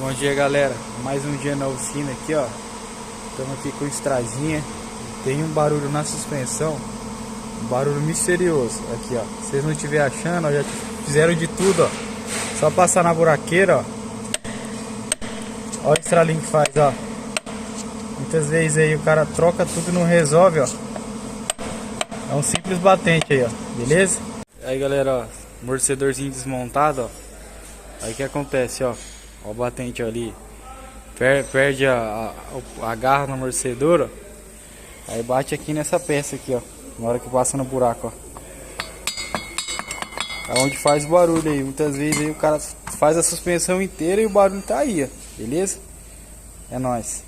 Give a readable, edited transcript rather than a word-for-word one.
Bom dia, galera, mais um dia na oficina aqui, ó. Estamos aqui com o Strazinha. Tem um barulho na suspensão, um barulho misterioso aqui, ó. Se vocês não estiverem achando, ó, já fizeram de tudo, ó. Só passar na buraqueira, ó. Olha o estralinho que faz, ó. Muitas vezes aí o cara troca tudo e não resolve, ó. É um simples batente aí, ó, beleza? Aí, galera, ó, amortecedorzinho desmontado, ó. Aí o que acontece, ó. Ó o batente ali, perde a garra no amortecedor, ó. Aí bate aqui nessa peça aqui, ó, na hora que passa no buraco, ó. É onde faz o barulho aí. Muitas vezes aí o cara faz a suspensão inteira e o barulho tá aí, ó. Beleza? É nóis.